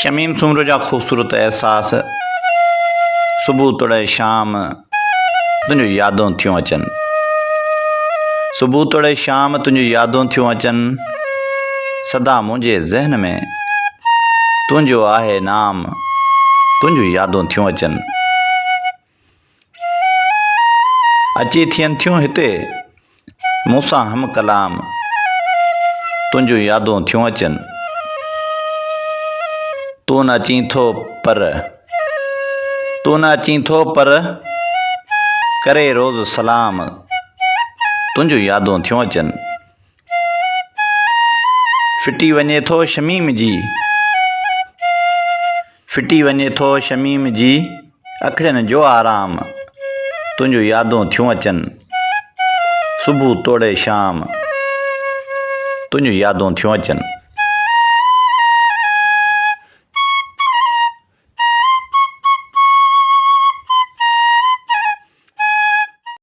शमीम सुमरो जा ख़ूबसूरत एहसास सुबह तोड़े शाम तुंहिंजूं यादूं थियूं अचनि। सुबह तोड़े शाम तुंहिंजूं यादूं थियूं अचनि। सदा मुंहिंजे ज़हन में तुंहिंजो आहे नाम, तुंहिंजूं यादूं थियूं अचनि। अची थियनि थियूं हिते मूंसां हम कलाम, तुंहिंजूं यादूं थियूं अचनि। तूं न अचीं थो पर करे रोज़ सलाम, तुंहिंजूं यादूं थियूं अचनि। फिटी वञे थो शमीम जी अखियुनि जो आराम, तुंहिंजूं यादूं थियूं अचनि। सुबह तोड़े शाम तुंहिंजूं यादूं थियूं अचनि।